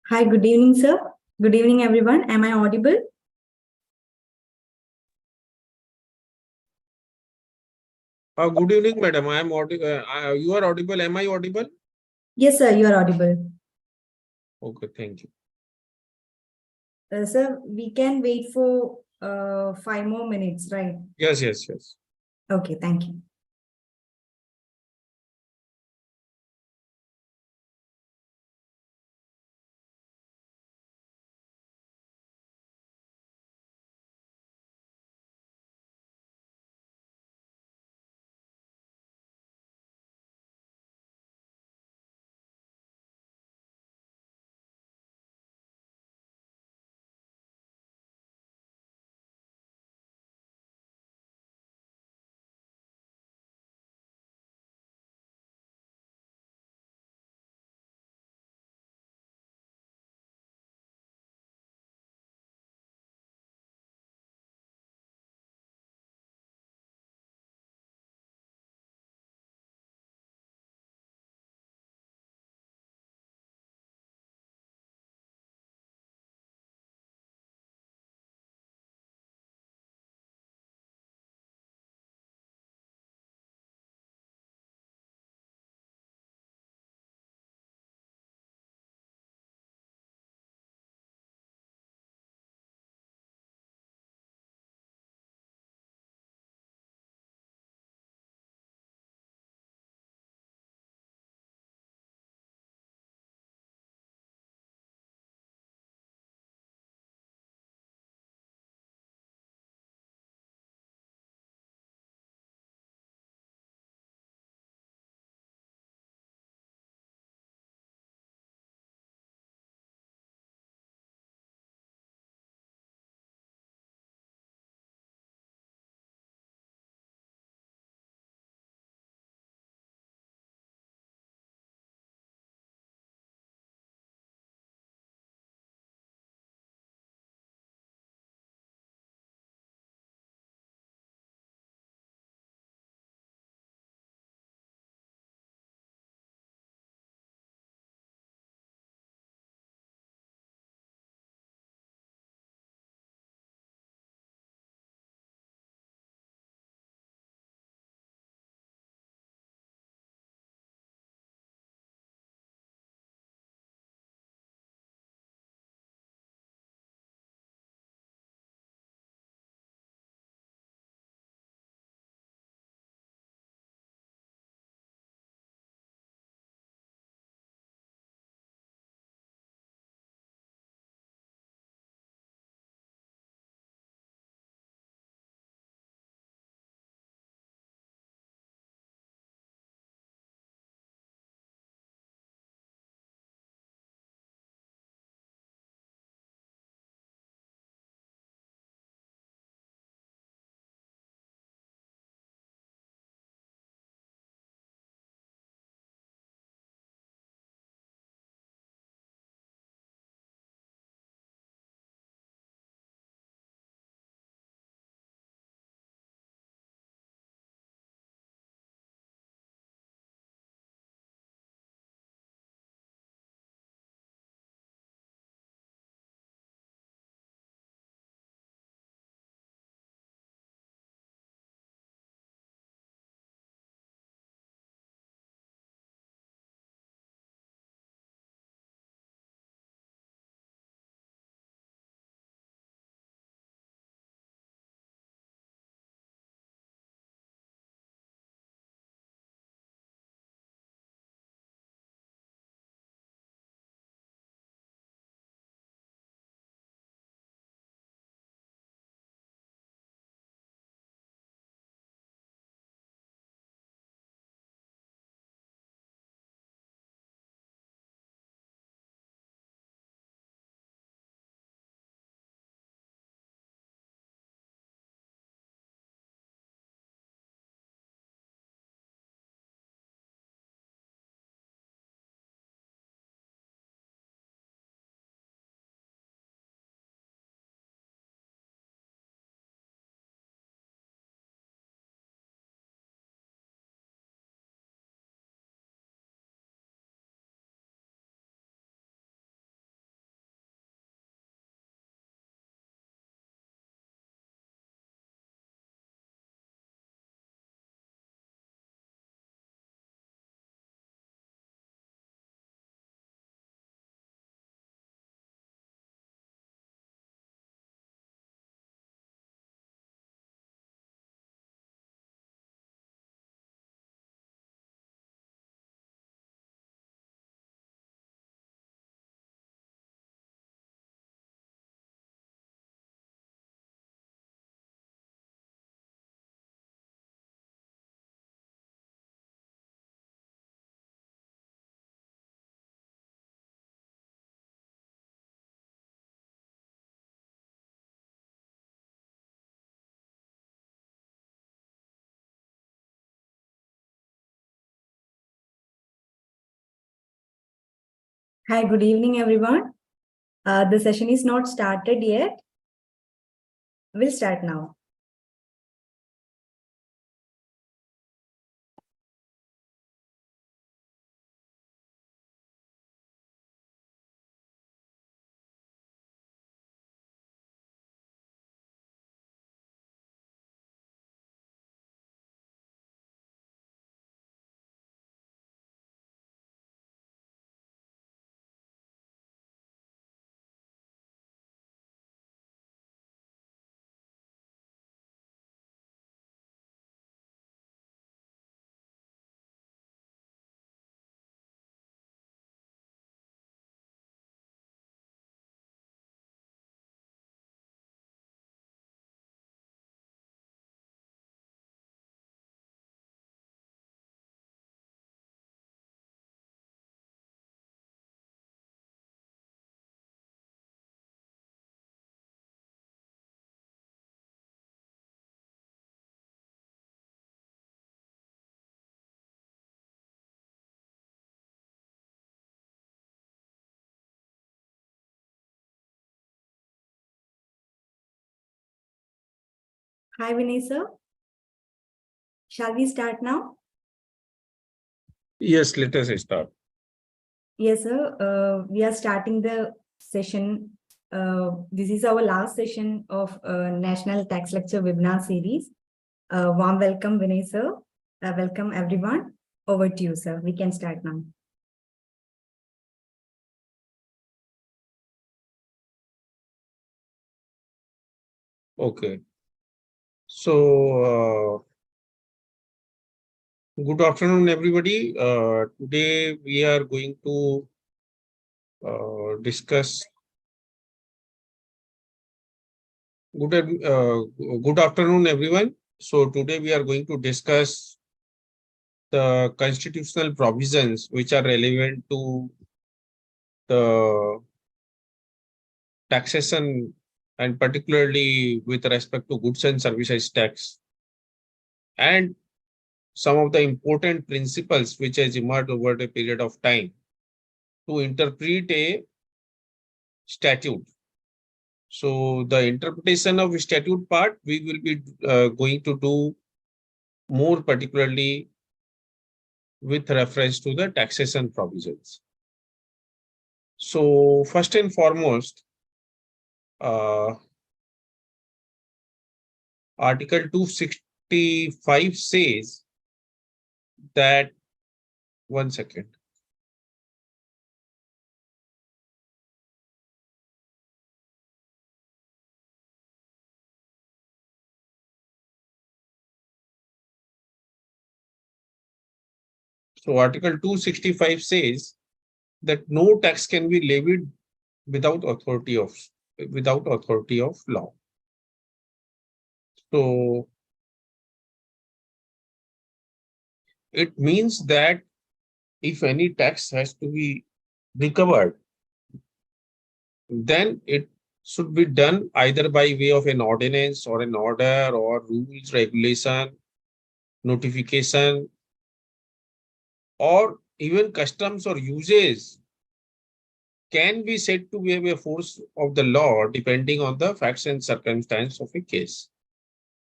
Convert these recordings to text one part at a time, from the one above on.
Hi, good evening, sir. Good evening, everyone. Am I audible? Good evening, madam. I am audible. You are audible. Am I audible? Yes, sir, you are audible. Okay, thank you. Sir, we can wait for 5 more minutes, right? Yes, yes, yes. Okay, thank you. Hi, good evening, everyone. The session is not started yet. We'll start now. Hi, Vinay sir. Shall we start now? Yes, let us start. Yes, sir. We are starting the session. This is our last session of National Tax Lecture webinar series. Warm welcome, Vinay sir. Welcome, everyone. Over to you, sir. We can start now. Okay. So, good afternoon, everybody. Today we are going to discuss. Good afternoon, everyone. So today we are going to discuss the constitutional provisions which are relevant to the taxation and particularly with respect to goods and services tax, and some of the important principles which has emerged over a period of time to interpret a statute. So the interpretation of statute part, we will be going to do more particularly with reference to the taxation provisions. So first and foremost, Article 265 says that, one second. So Article 265 says that no tax can be levied without authority of law. So it means that if any tax has to be recovered, then it should be done either by way of an ordinance or an order or rules, regulation, notification, or even customs or uses can be said to have a force of the law depending on the facts and circumstance of a case.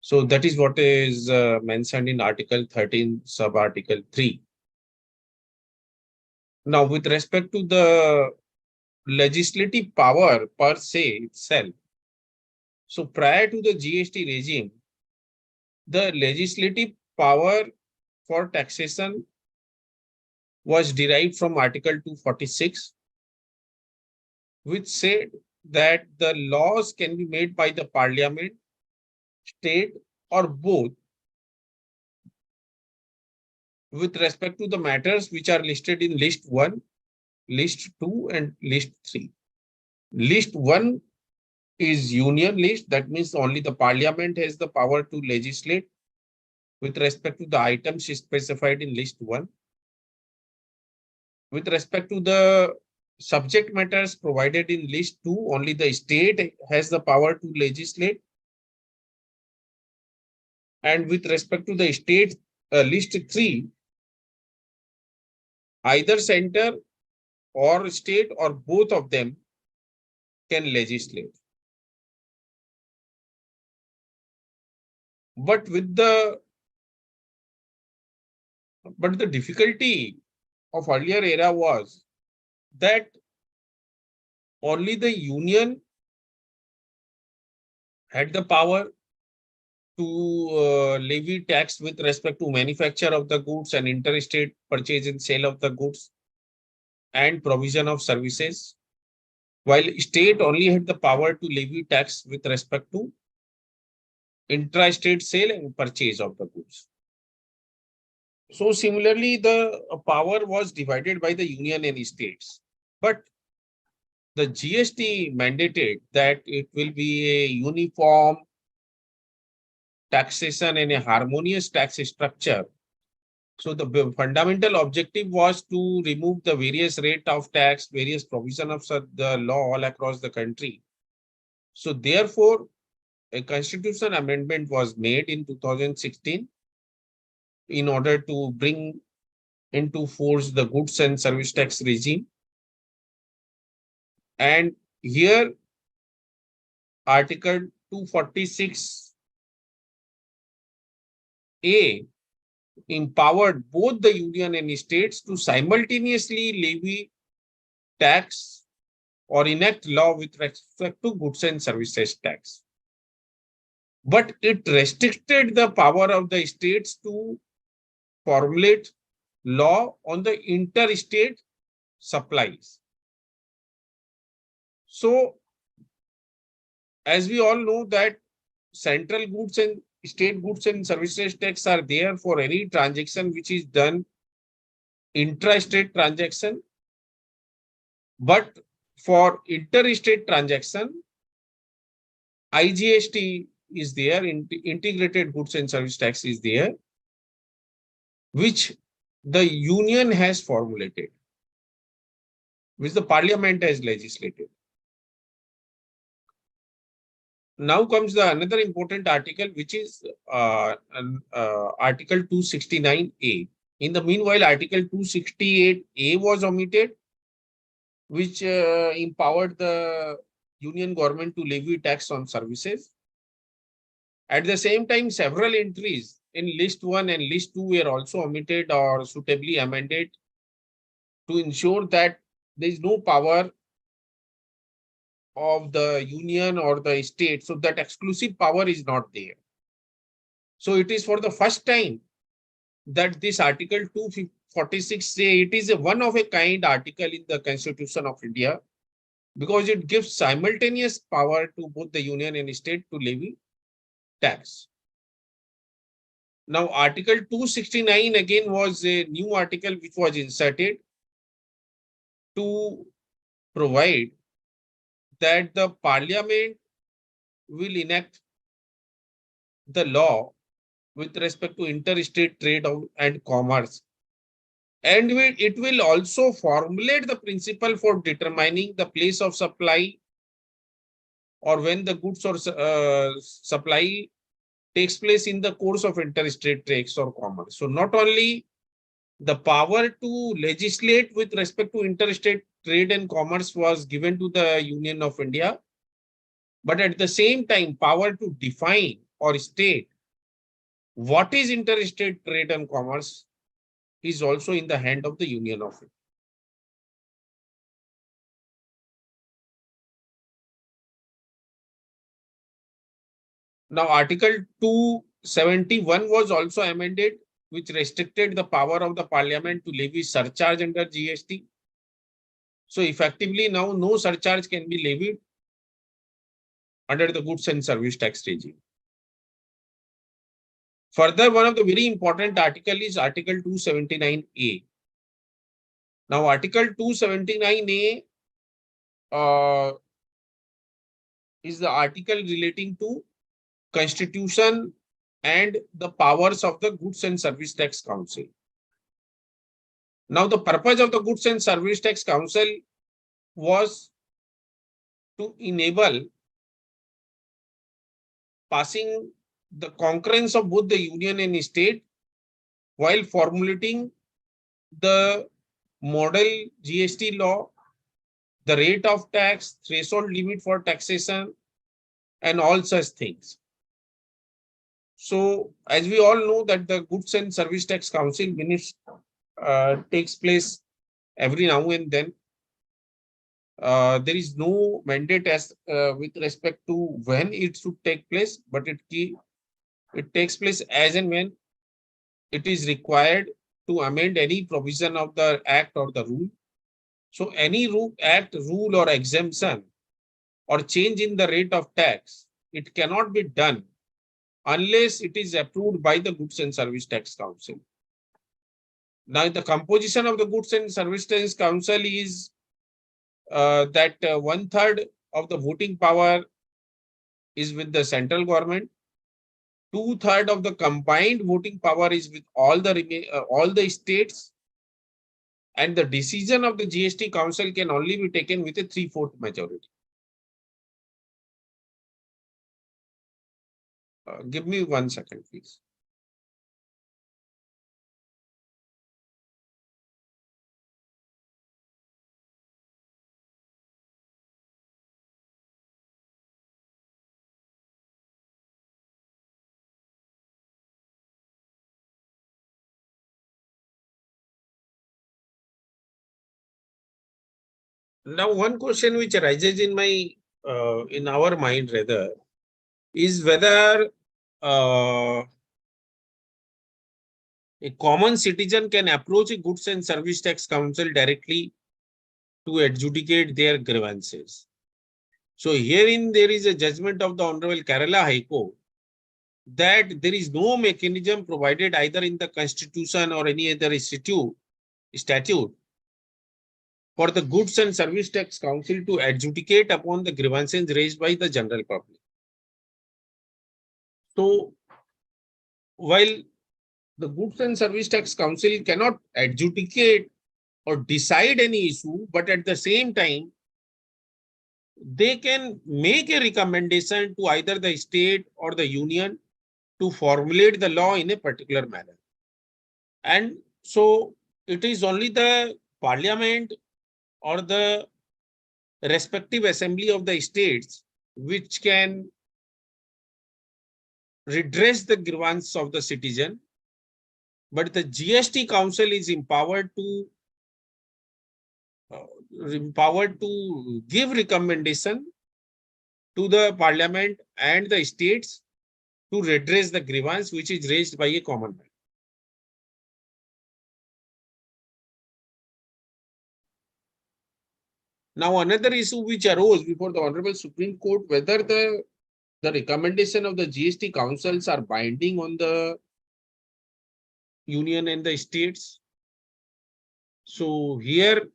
So that is what is mentioned in Article 13, sub-article 3. Now, with respect to the legislative power per se itself, so prior to the GST regime, the legislative power for taxation was derived from Article 246, which said that the laws can be made by the parliament, state, or both with respect to the matters which are listed in list 1, list 2, and list 3. List 1 is union list. That means only the parliament has the power to legislate with respect to the items specified in list 1. With respect to the subject matters provided in list 2, only the state has the power to legislate. And with respect to the state list 3, either center or state or both of them can legislate. But the difficulty of earlier era was that only the union had the power to levy tax with respect to manufacture of the goods and interstate purchase and sale of the goods and provision of services, while state only had the power to levy tax with respect to intrastate sale and purchase of the goods. So similarly, the power was divided by the union and states. But the GST mandated that it will be a uniform taxation and a harmonious tax structure. So the fundamental objective was to remove the various rate of tax, various provision of the law all across the country. So therefore, a constitution amendment was made in 2016 in order to bring into force the goods and service tax regime. And here, Article 246A empowered both the union and states to simultaneously levy tax or enact law with respect to goods and services tax. But it restricted the power of the states to formulate law on the interstate supplies. So, as we all know that central goods and state goods and services tax are there for any transaction which is done intrastate transaction, but for interstate transaction, IGST is there, integrated goods and service tax is there, which the union has formulated, which the parliament has legislated. Now comes the another important article, which is Article 269A. In the meanwhile, Article 268A was omitted, which empowered the union government to levy tax on services. At the same time, several entries in List 1 and List 2 were also omitted or suitably amended to ensure that there is no power of the union or the state, so that exclusive power is not there. So it is for the first time that this Article 246 say it is a one of a kind article in the Constitution of India, because it gives simultaneous power to both the union and state to levy tax. Now, Article 269 again was a new article which was inserted to provide that the parliament will enact the law with respect to interstate trade and commerce. And it will also formulate the principle for determining the place of supply or when the goods or supply takes place in the course of interstate trades or commerce. So not only the power to legislate with respect to interstate trade and commerce was given to the Union of India, but at the same time, power to define or state what is interstate trade and commerce is also in the hand of the Union of India. Now, Article 271 was also amended, which restricted the power of the parliament to levy surcharge under GST. So effectively now no surcharge can be levied under the goods and service tax regime. Further, one of the very important article is Article 279A. Now, Article 279A is the article relating to Constitution and the powers of the Goods and Service Tax Council. Now, the purpose of the Goods and Service Tax Council was to enable passing the concurrence of both the union and state while formulating the model GST law, the rate of tax, threshold limit for taxation, and all such things. So, as we all know that the Goods and Service Tax Council minutes takes place every now and then. There is no mandate as with respect to when it should take place, but it takes place as and when it is required to amend any provision of the act or the rule. So any act, rule or exemption or change in the rate of tax, it cannot be done unless it is approved by the Goods and Service Tax Council. Now, the composition of the Goods and Service Tax Council is that 1/3 of the voting power is with the central government. 2/3 of the combined voting power is with all the states, and the decision of the GST Council can only be taken with a 3/4 majority. Give me 1 second, please. Now, one question which arises in our mind rather is whether a common citizen can approach a Goods and Service Tax Council directly to adjudicate their grievances. So herein there is a judgment of the Honorable Kerala High Court that there is no mechanism provided either in the Constitution or any other statute for the Goods and Service Tax Council to adjudicate upon the grievances raised by the general public. So, while the Goods and Service Tax Council cannot adjudicate or decide any issue, but at the same time, they can make a recommendation to either the state or the union to formulate the law in a particular manner. And so it is only the parliament or the respective assembly of the states which can redress the grievance of the citizen, but the GST Council is empowered to give recommendation to the parliament and the states to redress the grievance which is raised by a common man. Now, another issue which arose before the Honorable Supreme Court, whether the recommendation of the GST councils are binding on the union and the states. So here,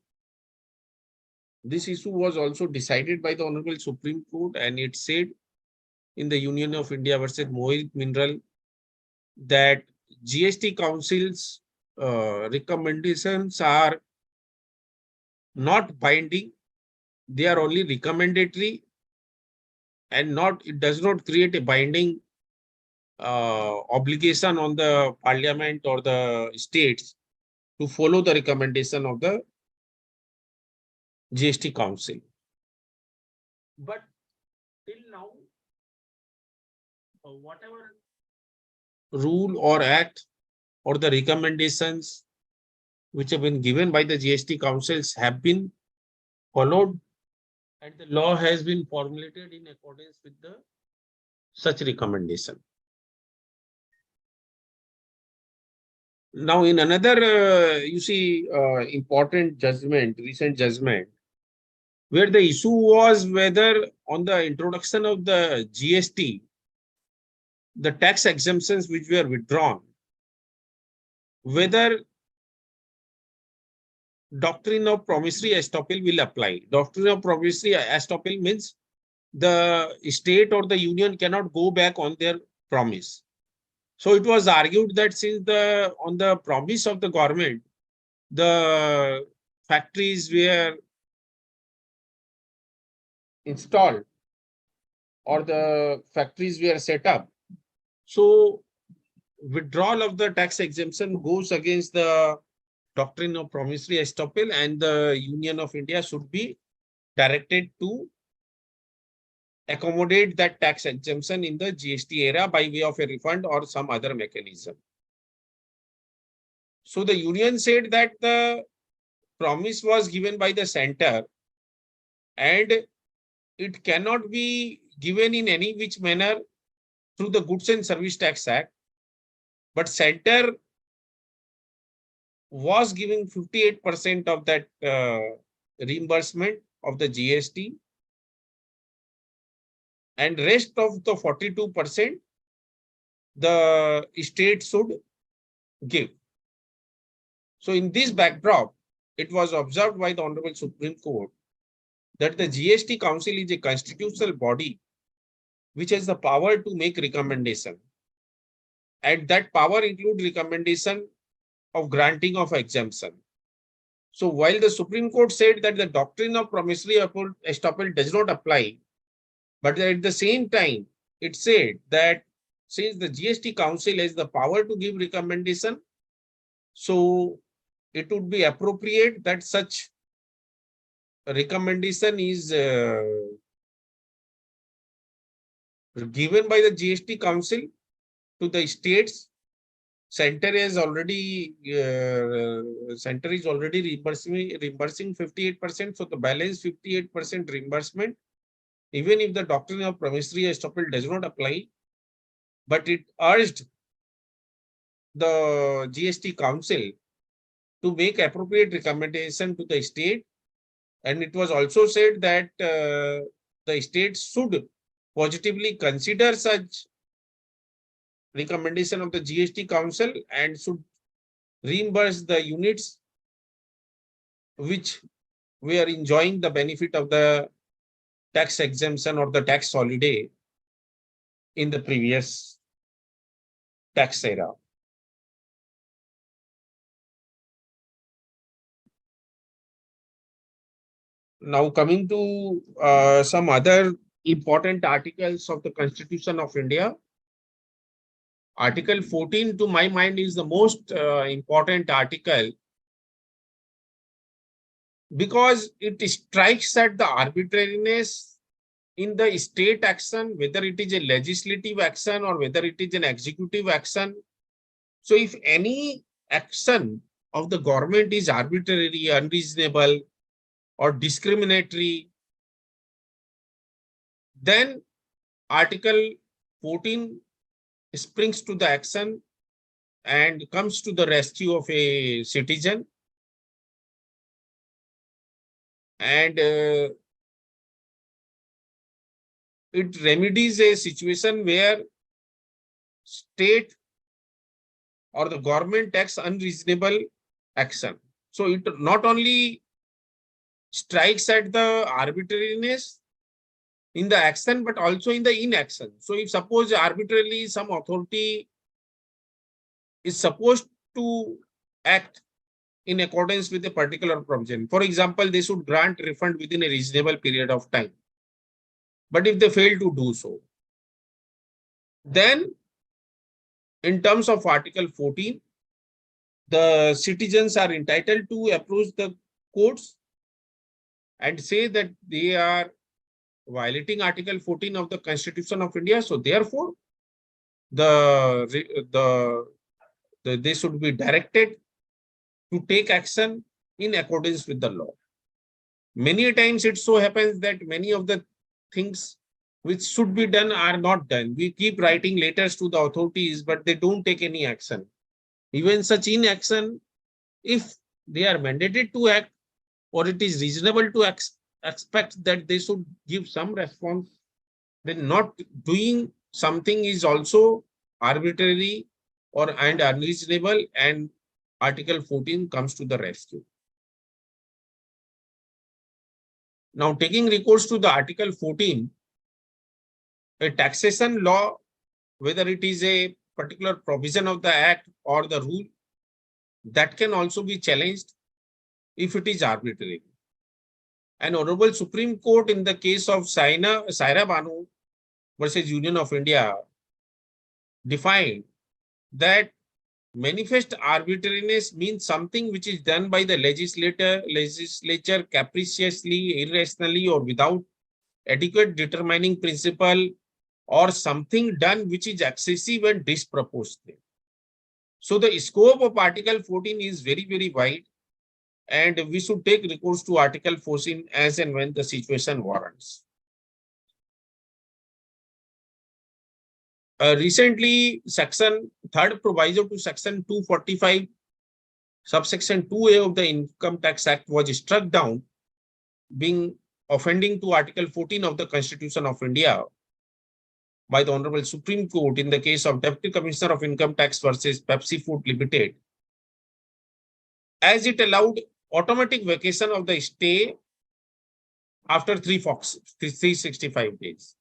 this issue was also decided by the Honorable Supreme Court, and it said in the Union of India versus Mohit Mineral that GST council's recommendations are not binding. They are only recommendatory, and it does not create a binding obligation on the parliament or the states to follow the recommendation of the GST Council. But till now, whatever rule or act or the recommendations which have been given by the GST councils have been followed, and the law has been formulated in accordance with such recommendation. Now, in another, important judgment, recent judgment, where the issue was whether on the introduction of the GST, the tax exemptions which were withdrawn, whether doctrine of promissory estoppel will apply. Doctrine of promissory estoppel means the state or the union cannot go back on their promise. So it was argued that since on the promise of the government, the factories were installed or the factories were set up, so withdrawal of the tax exemption goes against the doctrine of promissory estoppel, and the Union of India should be directed to accommodate that tax exemption in the GST era by way of a refund or some other mechanism. So the union said that the promise was given by the center and it cannot be given in any which manner through the Goods and Service Tax Act, but center was giving 58% of that reimbursement of the GST, and rest of the 42% the state should give. So in this backdrop, it was observed by the Honorable Supreme Court that the GST Council is a constitutional body which has the power to make recommendation, and that power includes recommendation of granting of exemption. So while the Supreme Court said that the doctrine of promissory estoppel does not apply, but at the same time, it said that since the GST Council has the power to give recommendation, so it would be appropriate that such recommendation is given by the GST Council to the states. Center is already reimbursing 58%, so the balance 58% reimbursement, even if the doctrine of promissory estoppel does not apply, but it urged the GST Council to make appropriate recommendation to the state, and it was also said that the state should positively consider such recommendation of the GST Council and should reimburse the units which were enjoying the benefit of the tax exemption or the tax holiday in the previous tax era. Now coming to some other important articles of the Constitution of India. Article 14, to my mind, is the most important article because it strikes at the arbitrariness in the state action, whether it is a legislative action or whether it is an executive action. So if any action of the government is arbitrary, unreasonable, or discriminatory, then Article 14 springs to the action and comes to the rescue of a citizen, and it remedies a situation where state or the government takes unreasonable action. So it not only strikes at the arbitrariness in the action, but also in the inaction. So if suppose arbitrarily some authority is supposed to act in accordance with a particular provision, for example, they should grant refund within a reasonable period of time. But if they fail to do so, then in terms of Article 14, the citizens are entitled to approach the courts and say that they are violating Article 14 of the Constitution of India. So therefore, they should be directed to take action in accordance with the law. Many times it so happens that many of the things which should be done are not done. We keep writing letters to the authorities, but they don't take any action. Even such inaction, if they are mandated to act, or it is reasonable to expect that they should give some response, then not doing something is also arbitrary and unreasonable, and Article 14 comes to the rescue. Now, taking recourse to the Article 14, a taxation law, whether it is a particular provision of the Act or the rule, that can also be challenged if it is arbitrary. And Honorable Supreme Court in the case of Saira Banu versus Union of India defined that Manifest arbitrariness means something which is done by the legislature capriciously, irrationally, or without adequate determining principle, or something done which is excessive and disproportionate. So the scope of Article 14 is very, very wide, and we should take recourse to Article 14 as and when the situation warrants. Recently, third proviso to section 245, subsection 2A of the Income Tax Act was struck down, being offending to Article 14 of the Constitution of India by the Honorable Supreme Court in the case of Deputy Commissioner of Income Tax versus Pepsi Food Limited, as it allowed automatic vacation of the stay after 365 days.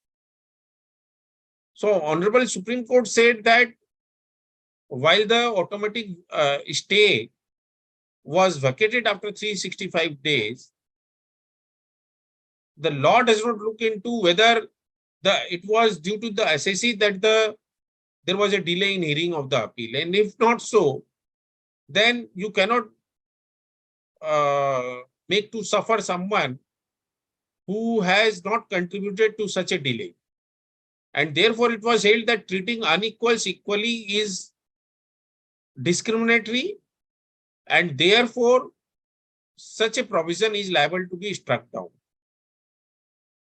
So Honorable Supreme Court said that while the automatic stay was vacated after 365 days, the law does not look into whether it was due to the assessee that there was a delay in hearing of the appeal. And if not so, then you cannot make to suffer someone who has not contributed to such a delay. And therefore, it was held that treating unequals equally is discriminatory, and therefore, such a provision is liable to be struck down.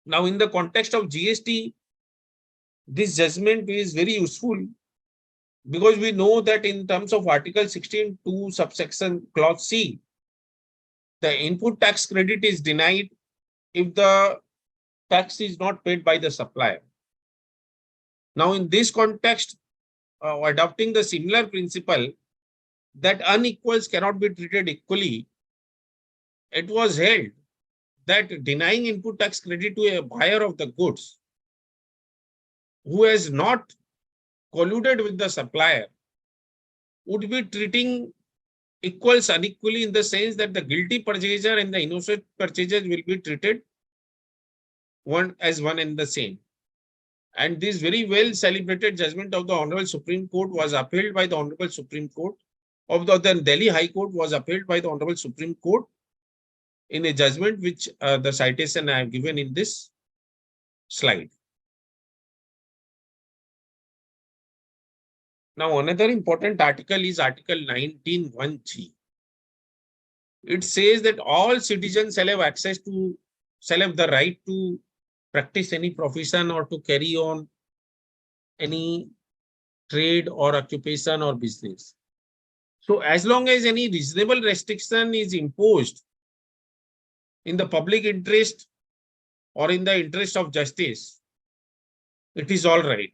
Now, in the context of GST, this judgment is very useful because we know that in terms of Article 16(2) subsection clause C, the input tax credit is denied if the tax is not paid by the supplier. Now, in this context, adopting the similar principle that unequals cannot be treated equally, it was held that denying input tax credit to a buyer of the goods who has not colluded with the supplier would be treating equals unequally, in the sense that the guilty purchaser and the innocent purchaser will be treated one and the same. And this very well celebrated judgment of the Honorable Supreme Court was upheld by the Honorable Supreme Court of the Delhi High Court was upheld by the Honorable Supreme Court in a judgment which the citation I have given in this slide. Now, another important article is Article 19(1)(g). It says that all citizens shall have the right to practice any profession or to carry on any trade or occupation or business. So as long as any reasonable restriction is imposed in the public interest or in the interest of justice, it is all right.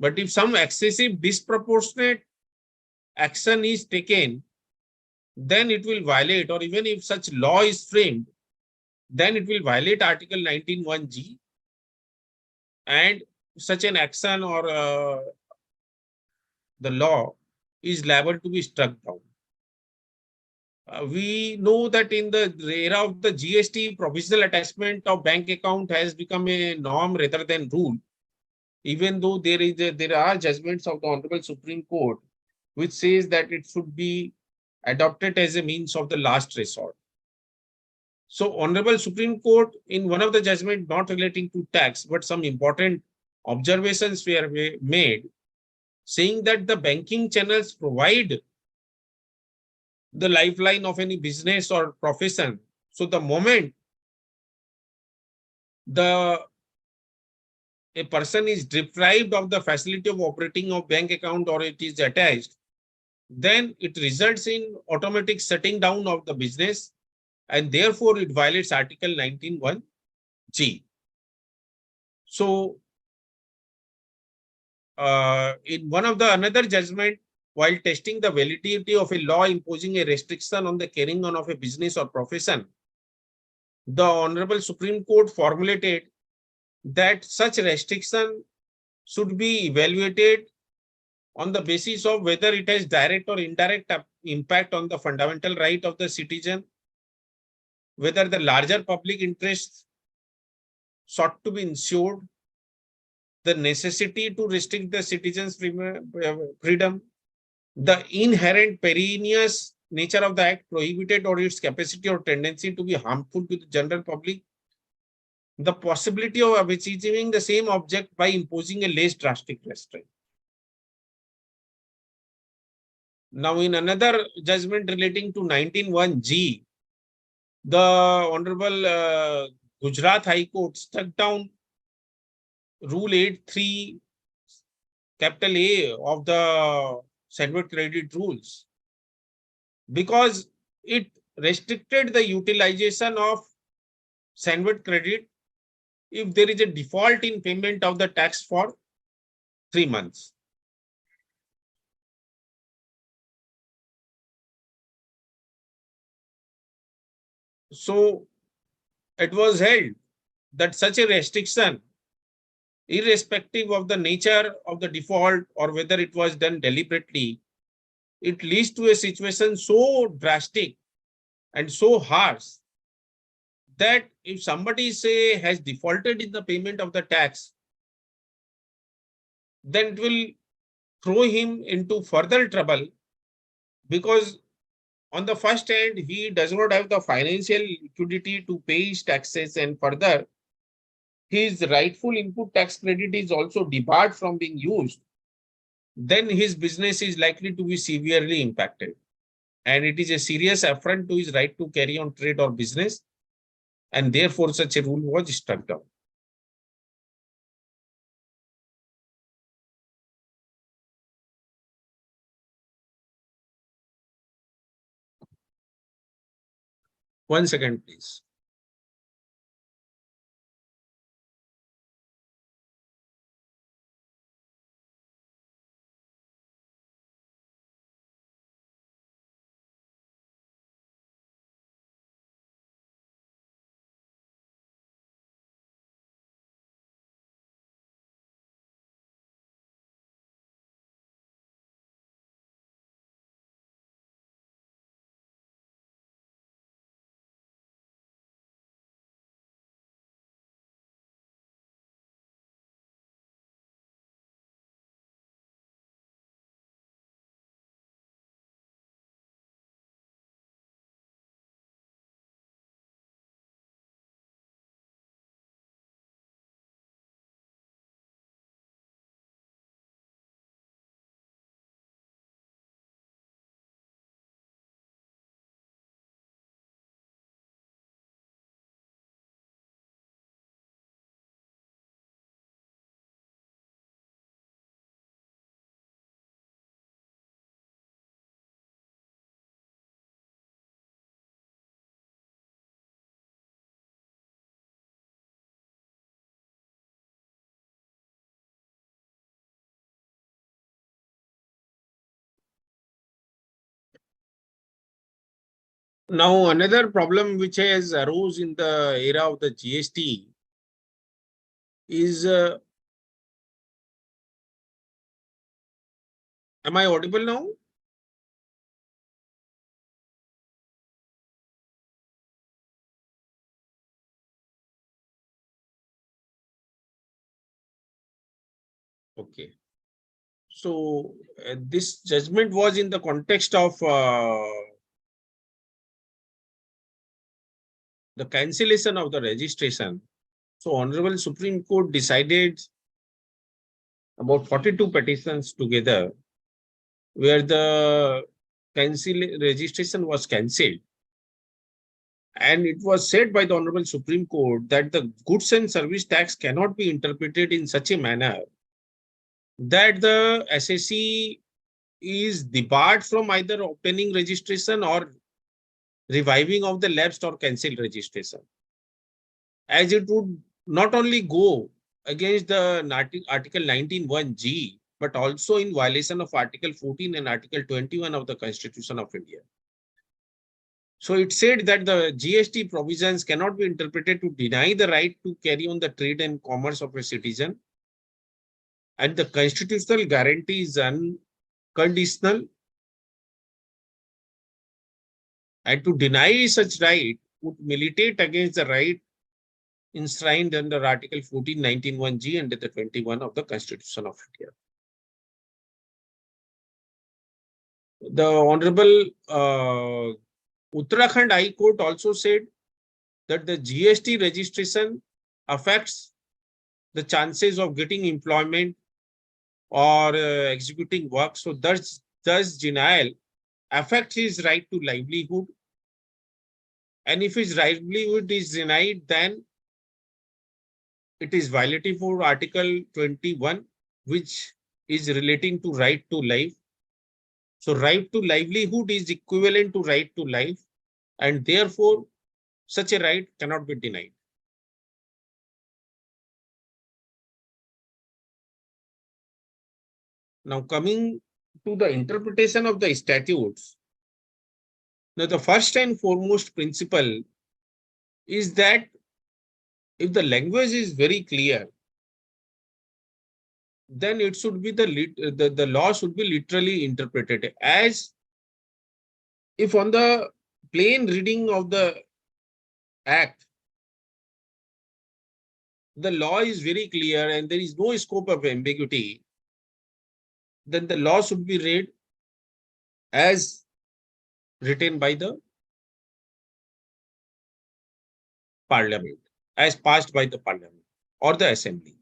But if some excessive, disproportionate action is taken, then it will violate, or even if such law is framed, then it will violate Article 19(1)(g), and such an action or the law is liable to be struck down. We know that in the era of the GST, provisional attachment of bank account has become a norm rather than rule, even though there are judgments of the Honorable Supreme Court which says that it should be adopted as a means of the last resort. So Honorable Supreme Court, in one of the judgments not relating to tax, but some important observations were made, saying that the banking channels provide the lifeline of any business or profession. So the moment a person is deprived of the facility of operating of bank account or it is attached, then it results in automatic shutting down of the business, and therefore it violates Article 19(1)(g). So in one of the another judgment, while testing the validity of a law imposing a restriction on the carrying on of a business or profession, the Honorable Supreme Court formulated that such restriction should be evaluated on the basis of whether it has direct or indirect impact on the fundamental right of the citizen, whether the larger public interest sought to be ensured, the necessity to restrict the citizens' freedom, The inherent perilous nature of the act prohibited or its capacity or tendency to be harmful to the general public, the possibility of achieving the same object by imposing a less drastic restraint. Now, in another judgment relating to 19(1)(g), the Honorable Gujarat High Court struck down Rule 8(3) capital A of the Sandwich Credit Rules because it restricted the utilization of Sandwich credit if there is a default in payment of the tax for 3 months. So it was held that such a restriction, irrespective of the nature of the default or whether it was done deliberately, it leads to a situation so drastic and so harsh that if somebody, say, has defaulted in the payment of the tax, then it will throw him into further trouble because on the first hand, he does not have the financial liquidity to pay his taxes, and further, his rightful input tax credit is also debarred from being used. Then his business is likely to be severely impacted. And it is a serious affront to his right to carry on trade or business. And therefore, such a rule was struck down. One second, please. Now, another problem which has arose in the era of the GST is, am I audible now? Okay. So this judgment was in the context of the cancellation of the registration. So Honorable Supreme Court decided about 42 petitions together where the registration was cancelled. And it was said by the Honorable Supreme Court that the goods and service tax cannot be interpreted in such a manner that the SSE is debarred from either obtaining registration or reviving of the lapsed or cancelled registration, as it would not only go against the Article 19(1)(g), but also in violation of Article 14 and Article 21 of the Constitution of India. So it said that the GST provisions cannot be interpreted to deny the right to carry on the trade and commerce of a citizen, and the constitutional guarantee is unconditional, and to deny such right would militate against the right enshrined under Article 14, 19(1)(g) and the 21 of the Constitution of India. The Honorable Uttarakhand High Court also said that the GST registration affects the chances of getting employment or executing work. So thus denial affects his right to livelihood. And if his livelihood is denied, then it is violative for Article 21, which is relating to right to life. So right to livelihood is equivalent to right to life, and therefore such a right cannot be denied. Now coming to the interpretation of the statutes, now the first and foremost principle is that if the language is very clear, then it should be the law should be literally interpreted, as if on the plain reading of the act, the law is very clear and there is no scope of ambiguity, then the law should be read as written by the parliament, as passed by the parliament or the assembly.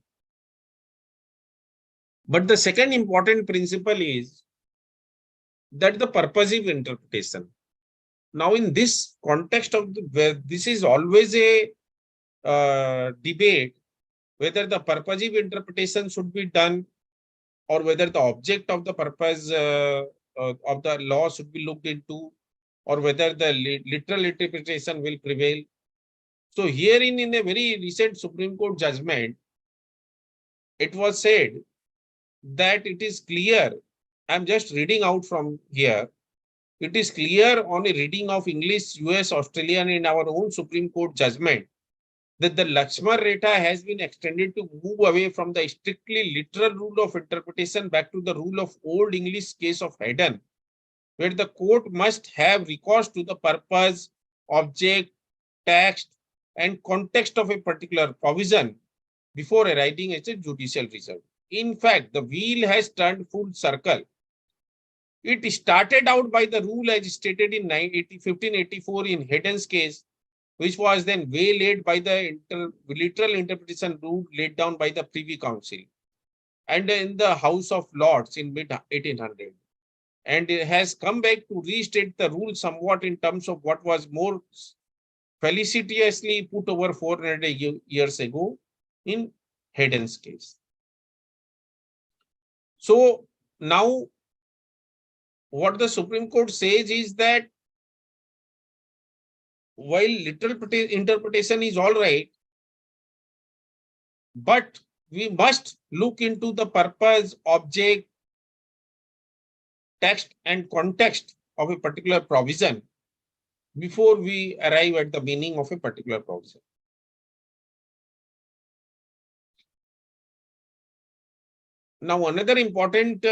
But the second important principle is that the purposive interpretation. Now, in this context of this is always a debate whether the purposive interpretation should be done or whether the object of the purpose of the law should be looked into, or whether the literal interpretation will prevail. So herein, in a very recent Supreme Court judgment, it was said that it is clear. I'm just reading out from here. It is clear on a reading of English, US, Australian, in our own Supreme Court judgment that the Lakshman Rekha has been extended to move away from the strictly literal rule of interpretation back to the rule of Old English case of Haydn, where the court must have recourse to the purpose, object, text, and context of a particular provision before arriving at a judicial result. In fact, the wheel has turned full circle. It started out by the rule as stated in 1584 in Haydn's case, which was then waylaid by the literal interpretation rule laid down by the Privy Council and in the House of Lords in mid-1800. And it has come back to restate the rule somewhat in terms of what was more felicitously put over 400 years ago in Haydn's case. So now what the Supreme Court says is that while literal interpretation is all right, but we must look into the purpose, object, text, and context of a particular provision before we arrive at the meaning of a particular provision. Now, another important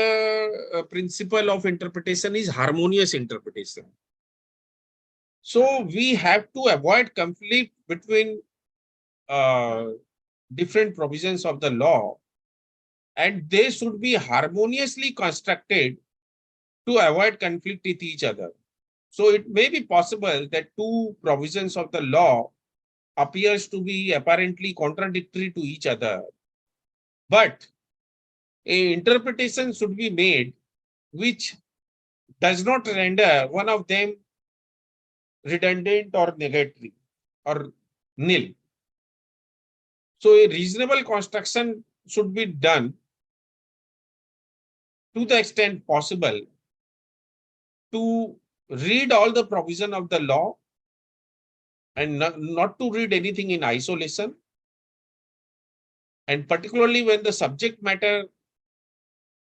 principle of interpretation is harmonious interpretation. So we have to avoid conflict between different provisions of the law, and they should be harmoniously constructed to avoid conflict with each other. So it may be possible that two provisions of the law appears to be apparently contradictory to each other, but an interpretation should be made which does not render one of them redundant or negatory or nil. So a reasonable construction should be done to the extent possible to read all the provision of the law and not to read anything in isolation, and particularly when the subject matter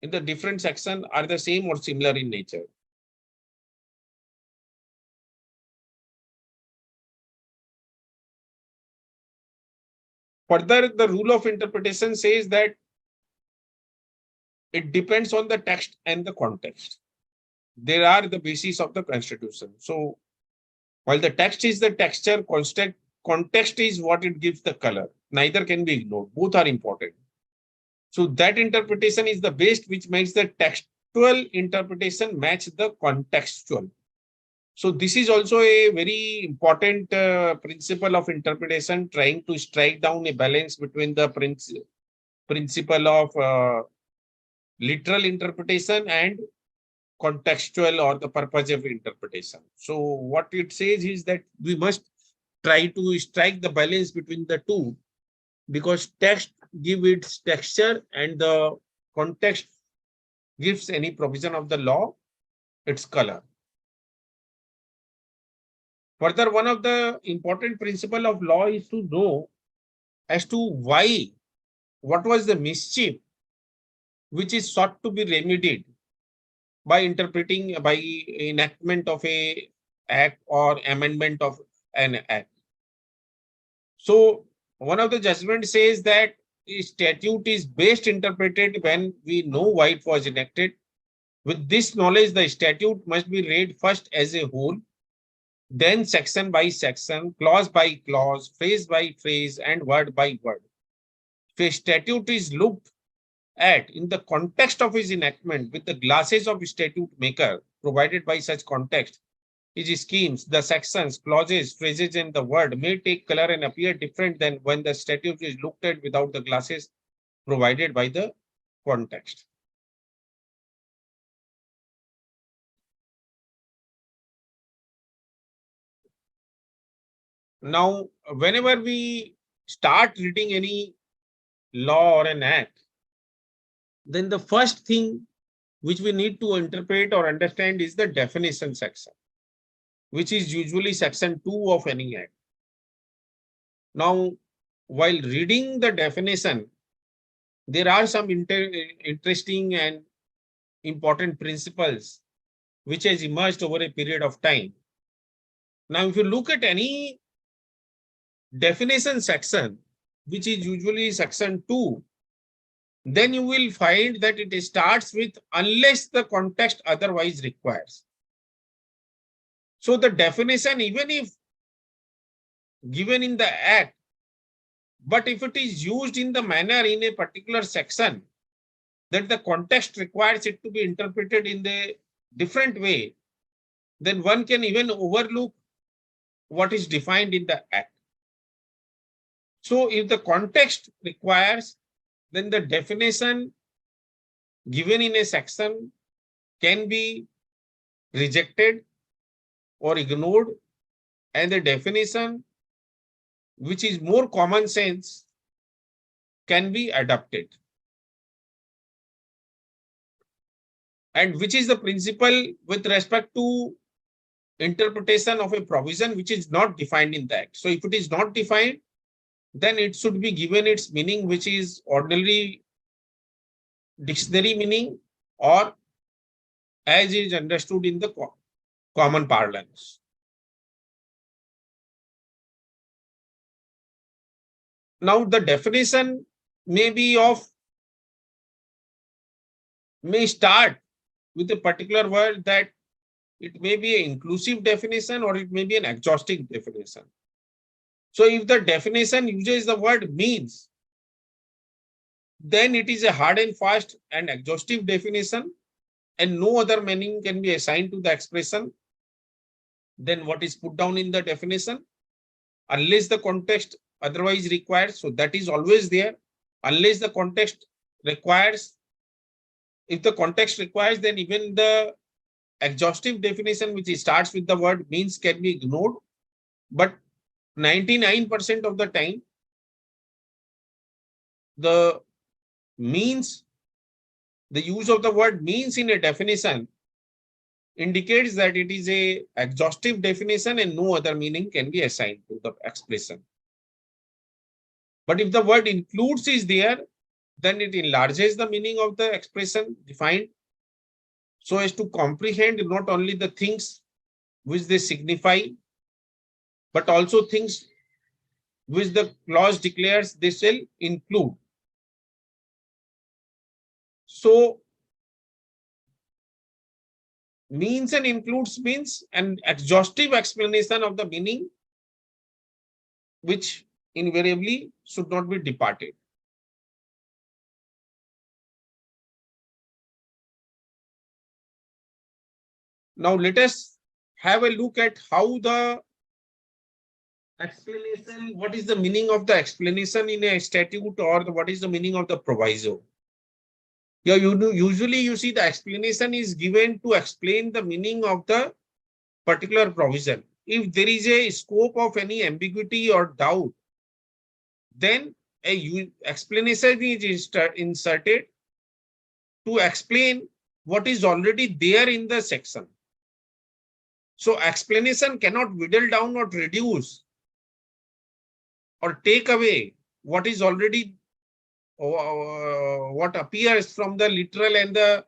in the different section are the same or similar in nature. Further, the rule of interpretation says that it depends on the text and the context. They are the basis of the Constitution. So while the text is the texture, context is what it gives the color. Neither can be ignored. Both are important. So that interpretation is the best which makes the text actual interpretation match the contextual. So this is also a very important principle of interpretation, trying to strike down a balance between the principle of literal interpretation and contextual or the purposive interpretation. So what it says is that we must try to strike the balance between the two, because text give its texture and the context gives any provision of the law its color. Further, one of the important principle of law is to know as to why, what was the mischief which is sought to be remedied by interpreting, by enactment of a act or amendment of an act. So one of the judgment says that a statute is best interpreted when we know why it was enacted. With this knowledge, the statute must be read first as a whole, then section by section, clause by clause, phrase by phrase, and word by word. If a statute is looked at in the context of its enactment with the glasses of statute maker provided by such context, his schemes, the sections, clauses, phrases, and the word may take color and appear different than when the statute is looked at without the glasses provided by the context. Now, whenever we start reading any law or an act, then the first thing which we need to interpret or understand is the definition section, which is usually section 2 of any act. Now, while reading the definition, there are some interesting and important principles which has emerged over a period of time. Now, if you look at any definition section, which is usually section 2, then you will find that it starts with unless the context otherwise requires. So the definition, even if given in the act, but if it is used in the manner in a particular section that the context requires it to be interpreted in the different way, then one can even overlook what is defined in the act. So if the context requires, then the definition given in a section can be rejected or ignored, and the definition which is more common sense can be adopted. And which is the principle with respect to interpretation of a provision which is not defined in the act. So if it is not defined, then it should be given its meaning, which is ordinary dictionary meaning or as is understood in the common parlance. Now the definition may start with a particular word, that it may be an inclusive definition or it may be an exhaustive definition. So if the definition uses the word means, then it is a hard and fast and exhaustive definition, and no other meaning can be assigned to the expression than what is put down in the definition, unless the context otherwise requires. So that is always there, unless the context requires. If the context requires, then even the exhaustive definition which starts with the word means can be ignored. But 99% of the time, the means, the use of the word means in a definition indicates that it is a exhaustive definition and no other meaning can be assigned to the expression. But if the word includes is there, then it enlarges the meaning of the expression defined so as to comprehend not only the things which they signify, but also things which the clause declares they shall include. So means and includes means an exhaustive explanation of the meaning, which invariably should not be departed. Now let us have a look at how the explanation, what is the meaning of the explanation in a statute, or what is the meaning of the proviso. Yeah, usually you see the explanation is given to explain the meaning of the particular provision. If there is a scope of any ambiguity or doubt, then a explanation is inserted to explain what is already there in the section. So explanation cannot whittle down or reduce or take away what is already what appears from the literal and the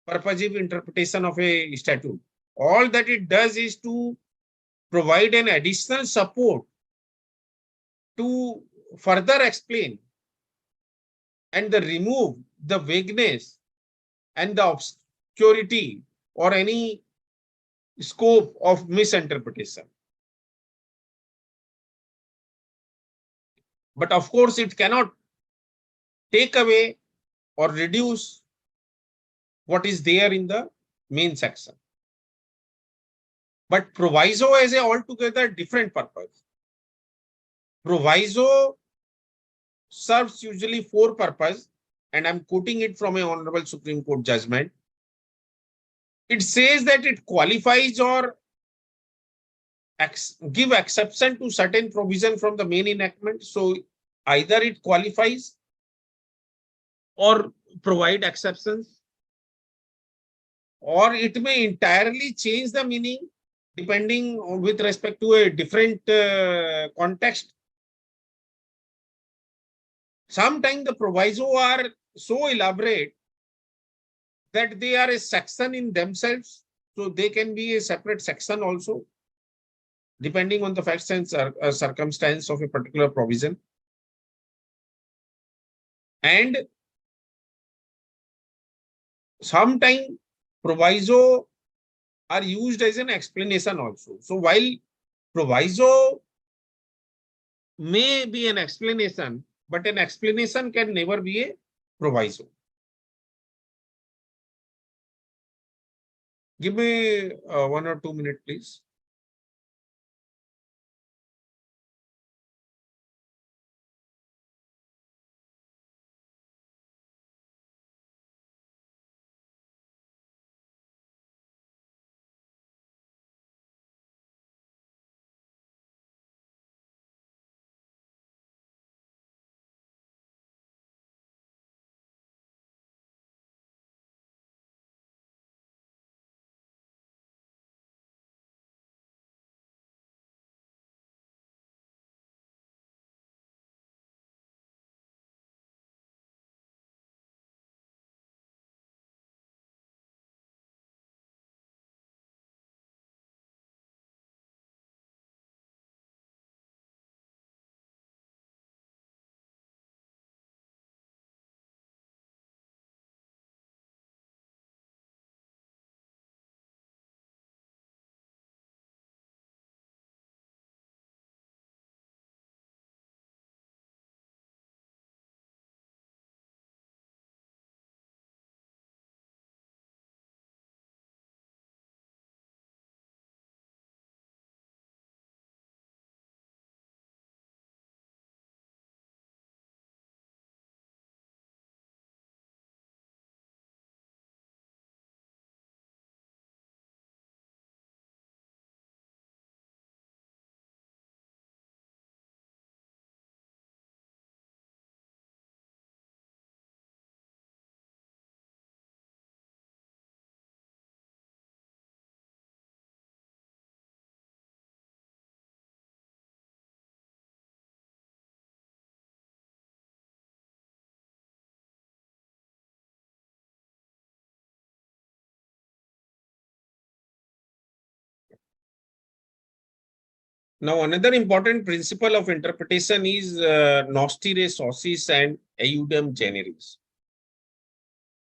purposive interpretation of a statute. All that it does is to provide an additional support to further explain and remove the vagueness and the obscurity or any scope of misinterpretation. But of course, it cannot take away or reduce what is there in the main section. But proviso has a altogether different purpose. Proviso serves usually for purpose, and I'm quoting it from an Honorable Supreme Court judgment. It says that it qualifies or give exception to certain provision from the main enactment. So either it qualifies or provide exceptions, or it may entirely change the meaning depending on with respect to a different context. Sometimes the proviso are so elaborate that they are a section in themselves, so they can be a separate section also, depending on the facts and circumstance of a particular provision. And sometimes proviso are used as an explanation also. So while proviso may be an explanation, but an explanation can never be a proviso. Give me 1 or 2 minutes, please. Now, another important principle of interpretation is nostere socis and eudem generis.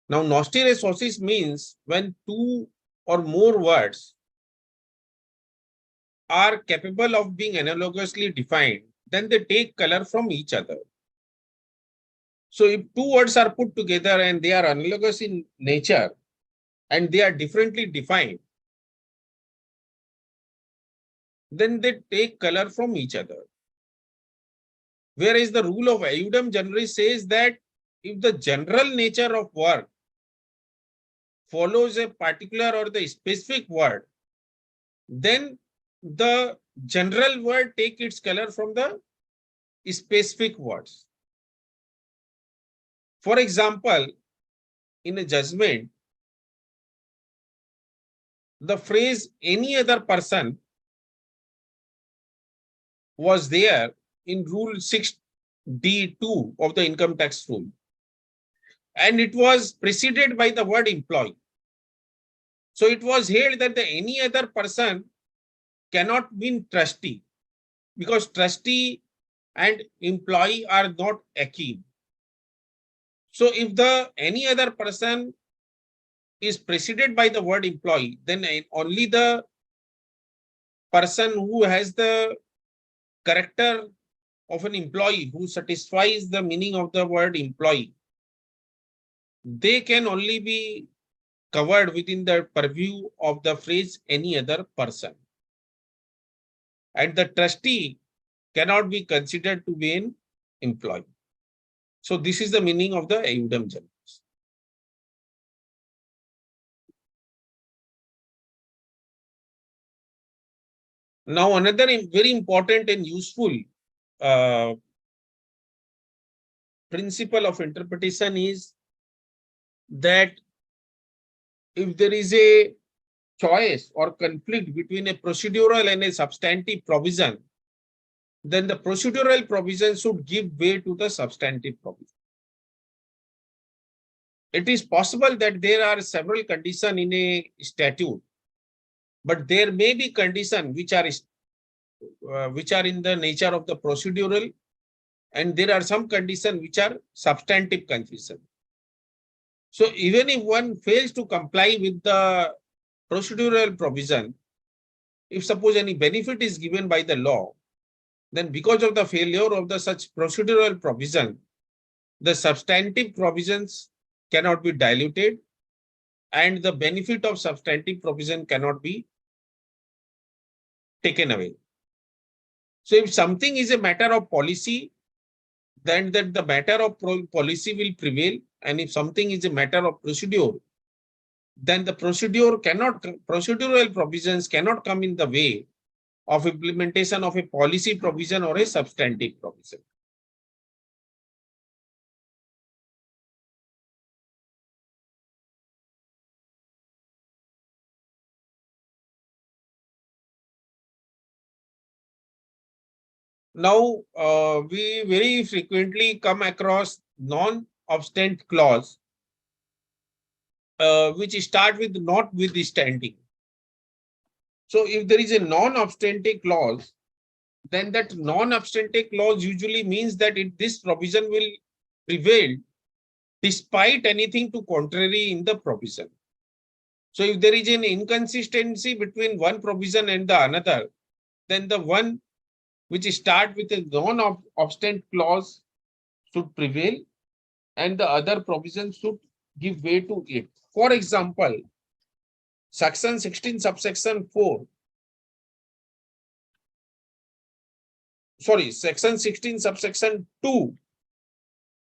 Now, nostere socis means when two or more words are capable of being analogously defined, then they take color from each other. So if two words are put together and they are analogous in nature and they are differently defined, then they take color from each other. Whereas the rule of eudem generis says that if the general nature of work follows a particular or the specific word, then the general word take its color from the specific words. For example, in a judgment, the phrase any other person was there in rule 6D2 of the income tax rule, and it was preceded by the word employee. So it was held that the any other person cannot mean trustee, because trustee and employee are not akin. So if the any other person is preceded by the word employee, then only the person who has the character of an employee, who satisfies the meaning of the word employee, they can only be covered within the purview of the phrase any other person. And the trustee cannot be considered to be an employee. So this is the meaning of the eudem generis. Now, another very important and useful principle of interpretation is that if there is a choice or conflict between a procedural and a substantive provision, then the procedural provision should give way to the substantive provision. It is possible that there are several conditions in a statute, but there may be conditions which are in the nature of the procedural, and there are some conditions which are substantive conditions. So even if one fails to comply with the procedural provision, if suppose any benefit is given by the law, then because of the failure of the such procedural provision, the substantive provisions cannot be diluted and the benefit of substantive provision cannot be taken away. So if something is a matter of policy, then that the matter of policy will prevail, and if something is a matter of procedure, then the procedural provisions cannot come in the way of implementation of a policy provision or a substantive provision. Now, we very frequently come across non-obstant clause, which start with notwithstanding. So if there is a non-obstant clause, then that non-obstant clause usually means that this provision will prevail despite anything to contrary in the provision. So if there is an inconsistency between one provision and the another, then the one which start with a non-obstant clause should prevail and the other provisions should give way to it. For example, section 16 subsection 4. Section 16 subsection 2.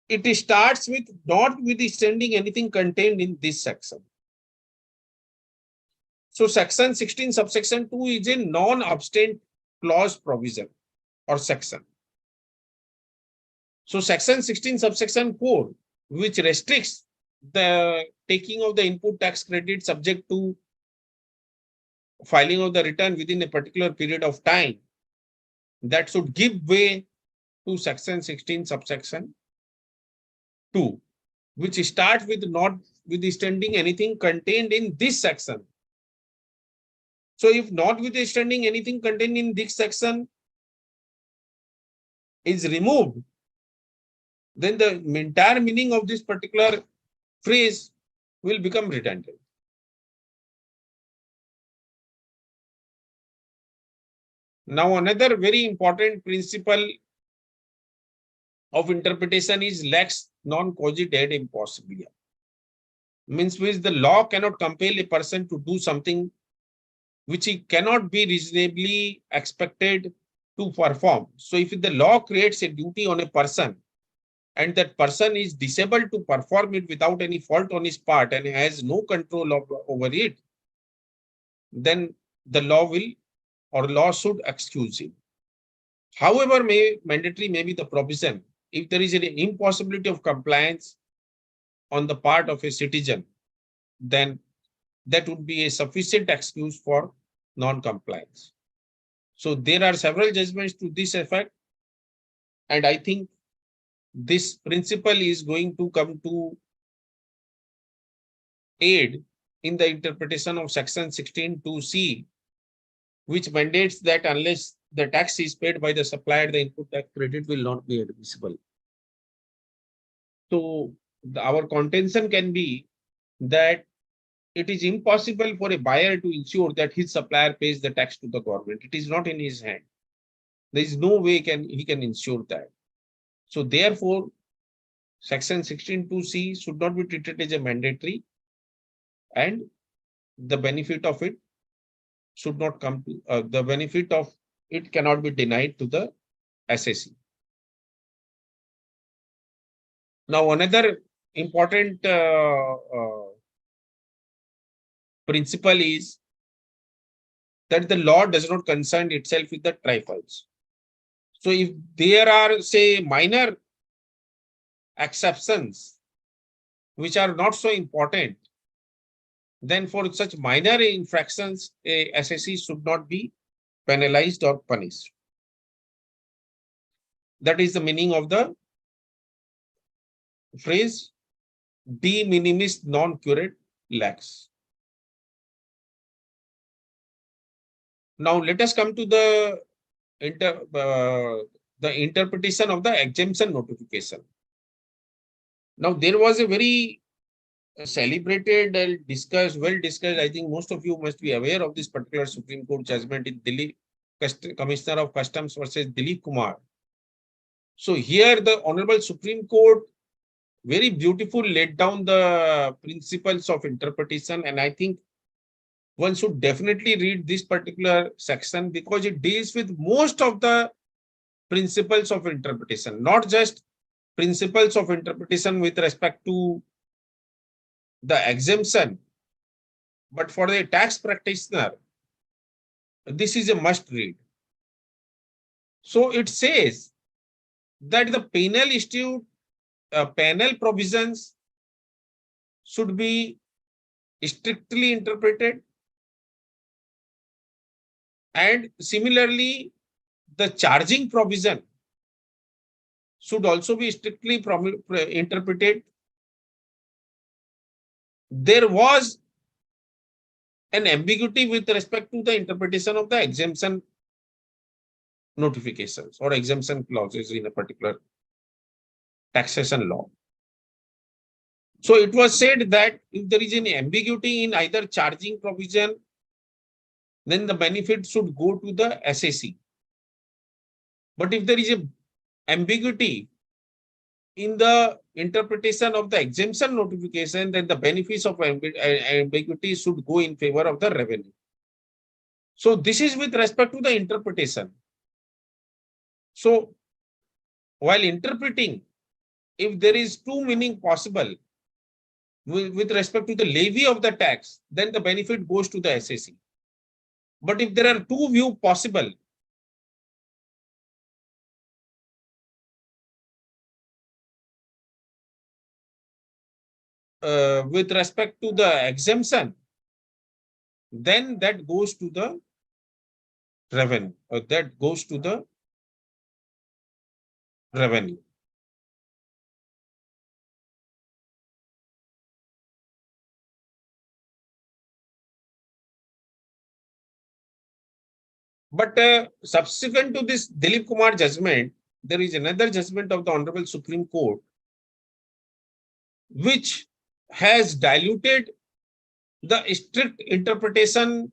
It starts with notwithstanding anything contained in this section. So section 16 subsection 2 is a non-obstant clause provision or section. So section 16 subsection 4, which restricts the taking of the input tax credit subject to filing of the return within a particular period of time, that should give way to section 16 subsection 2, which starts with notwithstanding anything contained in this section. So if notwithstanding anything contained in this section is removed, then the entire meaning of this particular phrase will become redundant. Now, another very important principle of interpretation is lex non cogit impossibilia. Means the law cannot compel a person to do something which he cannot be reasonably expected to perform. So if the law creates a duty on a person and that person is disabled to perform it without any fault on his part and has no control over it, then the law will or law should excuse him. However, mandatory may be the provision if there is an impossibility of compliance on the part of a citizen, then that would be a sufficient excuse for non-compliance. So there are several judgments to this effect, and I think this principle is going to come to aid in the interpretation of section 16(2)(c), which mandates that unless the tax is paid by the supplier, the input tax credit will not be admissible. So our contention can be that it is impossible for a buyer to ensure that his supplier pays the tax to the government. It is not in his hand. There is no way he can ensure that. So therefore, section 16(2)(c) should not be treated as a mandatory, and the benefit of it should not come to the benefit of it cannot be denied to the SAC. Now, another important principle is that the law does not concern itself with the trifles. So if there are, say, minor exceptions which are not so important, then for such minor infractions, a SAC should not be penalized or punished. That is the meaning of the phrase de minimis non curate lex. Now let us come to the interpretation of the exemption notification. Now there was a very celebrated and well discussed, I think most of you must be aware of this particular Supreme Court judgment in Delhi, Commissioner of Customs versus Dilip Kumar. So here the Honorable Supreme Court very beautiful laid down the principles of interpretation, and I think one should definitely read this particular section because it deals with most of the principles of interpretation, not just principles of interpretation with respect to the exemption, but for the tax practitioner, this is a must read. So it says that the penal provisions should be strictly interpreted, and similarly the charging provision should also be strictly interpreted. There was an ambiguity with respect to the interpretation of the exemption notifications or exemption clauses in a particular taxation law. So it was said that if there is any ambiguity in either charging provision, then the benefit should go to the SAC. But if there is an ambiguity in the interpretation of the exemption notification, then the benefits of ambiguity should go in favor of the revenue. So this is with respect to the interpretation. So while interpreting, if there is two meaning possible with respect to the levy of the tax, then the benefit goes to the SAC. But if there are two views possible, with respect to the exemption, then that goes to the revenue, that goes to the revenue. But subsequent to this Dilip Kumar judgment, there is another judgment of the Honorable Supreme Court, which has diluted the strict interpretation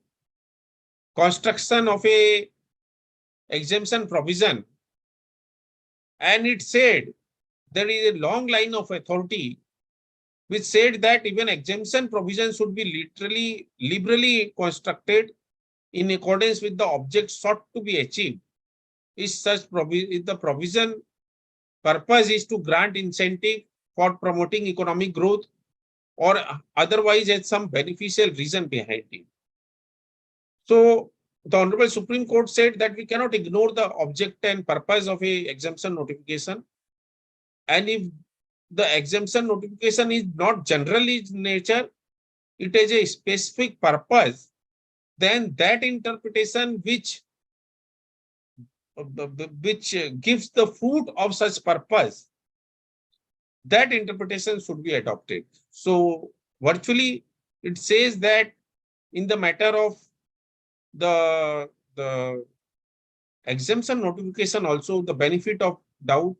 construction of a exemption provision. And it said there is a long line of authority which said that even exemption provision should be liberally constructed in accordance with the object sought to be achieved, is the provision purpose is to grant incentive for promoting economic growth or otherwise has some beneficial reason behind it. So the Honorable Supreme Court said that we cannot ignore the object and purpose of a exemption notification. And if the exemption notification is not general in nature, it has a specific purpose, then that interpretation which gives the fruit of such purpose, that interpretation should be adopted. So virtually it says that in the matter of the exemption notification also, the benefit of doubt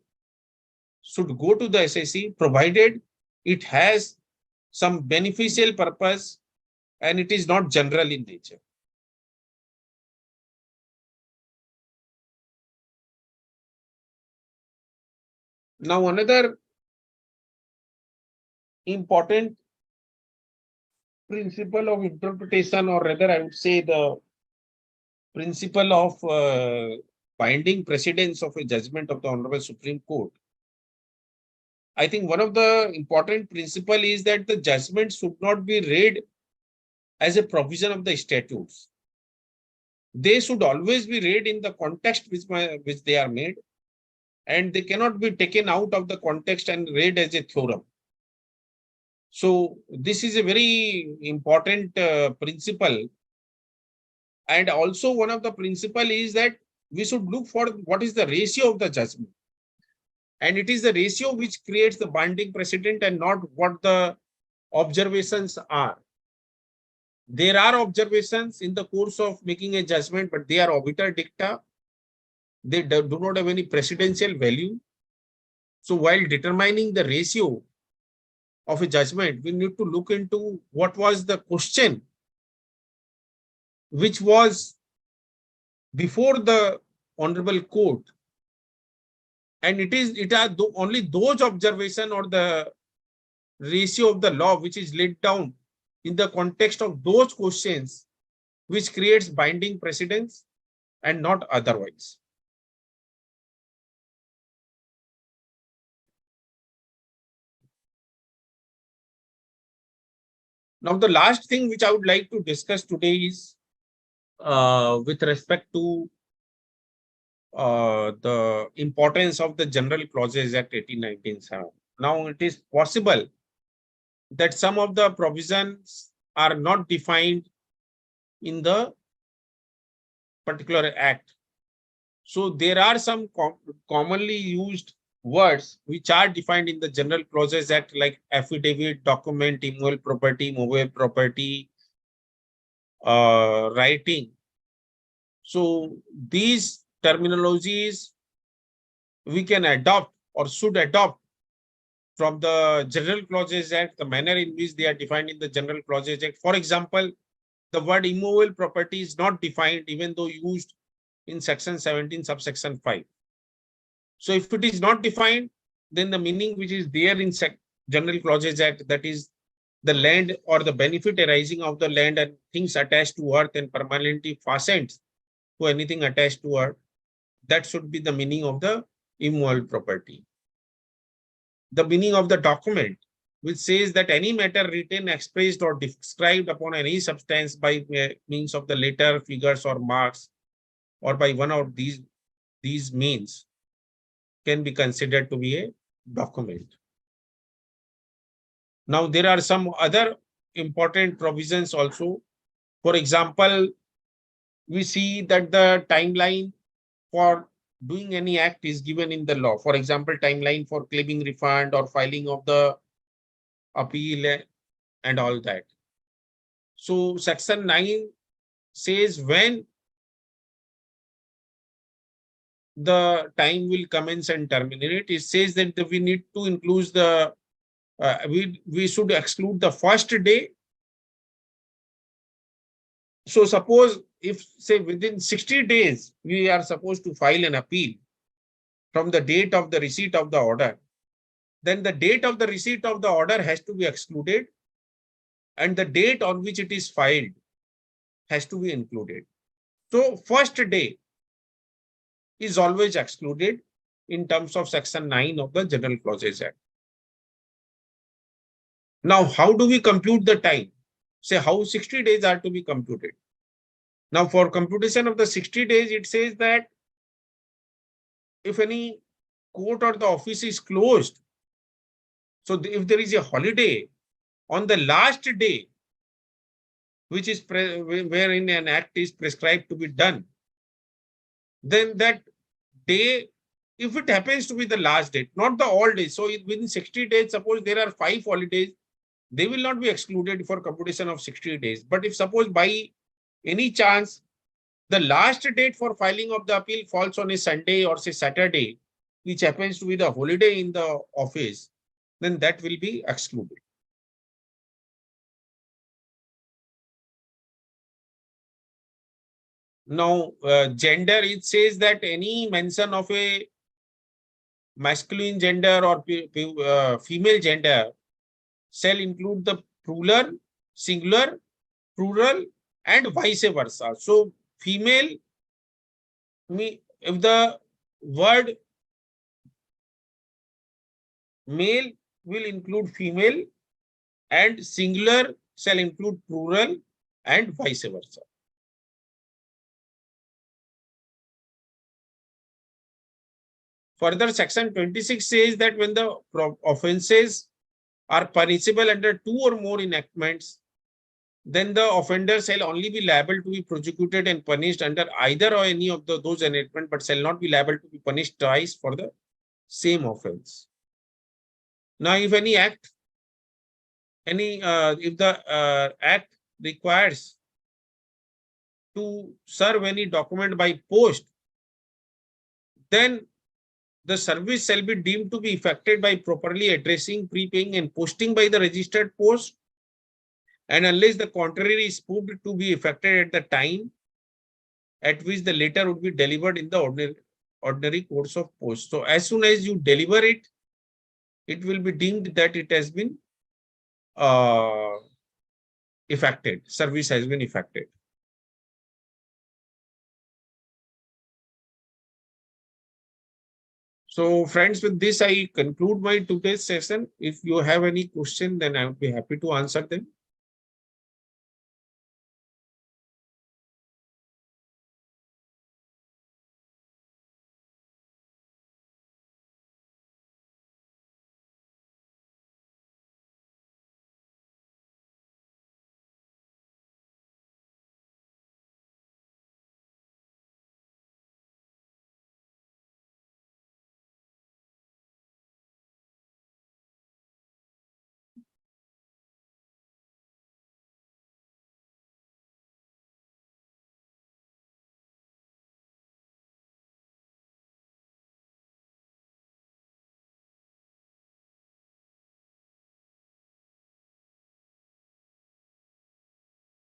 should go to the SSE provided it has some beneficial purpose and it is not general in nature. Now another important principle of interpretation, or rather I would say the principle of binding precedence of a judgment of the Honorable Supreme Court. I think one of the important principle is that the judgment should not be read as a provision of the statutes. They should always be read in the context which they are made, and they cannot be taken out of the context and read as a theorem. So this is a very important principle. And also one of the principle is that we should look for what is the ratio of the judgment. And it is the ratio which creates the binding precedent and not what the observations are. There are observations in the course of making a judgment, but they are obiter dicta. They do not have any precedential value. So while determining the ratio of a judgment, we need to look into what was the question which was before the Honorable Court. And it are only those observations or the ratio of the law which is laid down in the context of those questions which creates binding precedence and not otherwise. Now, the last thing which I would like to discuss today is with respect to the importance of the General Clauses Act 1897. Now, it is possible that some of the provisions are not defined in the particular act. So there are some commonly used words which are defined in the General Clauses Act, like affidavit, document, immovable property, movable property, writing. So these terminologies we can adopt or should adopt from the General Clauses Act, the manner in which they are defined in the General Clauses Act. For example, the word immovable property is not defined even though used in section 17, subsection 5. So if it is not defined, then the meaning which is there in General Clauses Act, that is the land or the benefit arising of the land and things attached to earth and permanently fastened to anything attached to earth, that should be the meaning of the immovable property. The meaning of the document, which says that any matter written, expressed, or described upon any substance by means of the letter, figures, or marks, or by one of these means, can be considered to be a document. Now, there are some other important provisions also. For example, we see that the timeline for doing any act is given in the law. For example, timeline for claiming refund or filing of the appeal and all that. So section 9 says when the time will commence and terminate. It says that we need to include the we should exclude the first day. So suppose if, say, within 60 days we are supposed to file an appeal from the date of the receipt of the order, then the date of the receipt of the order has to be excluded and the date on which it is filed has to be included. So first day is always excluded in terms of section 9 of the General Clauses Act. Now, how do we compute the time? Say how 60 days are to be computed. Now, for computation of the 60 days, it says that if any court or the office is closed, so if there is a holiday on the last day, which is wherein an act is prescribed to be done, then that day, if it happens to be the last date, not the all days. So within 60 days, suppose there are 5 holidays, they will not be excluded for computation of 60 days. But if suppose by any chance, the last date for filing of the appeal falls on a Sunday or say Saturday, which happens to be the holiday in the office, then that will be excluded. Now, gender, it says that any mention of a masculine gender or female gender shall include the plural, singular, plural, and vice versa. So, female, if the word male will include female and singular shall include plural and vice versa. Further, section 26 says that when the offenses are punishable under 2 or more enactments, then the offender shall only be liable to be prosecuted and punished under either or any of those enactments, but shall not be liable to be punished twice for the same offense. Now, if any act, if the act requires to serve any document by post, then the service shall be deemed to be effected by properly addressing, prepaying, and posting by the registered post, and unless the contrary is proved to be effected at the time at which the letter would be delivered in the ordinary course of post. So as soon as you deliver it, it will be deemed that it has been effected, service has been effected. So friends, with this, I conclude my today's session. If you have any question, then I would be happy to answer them.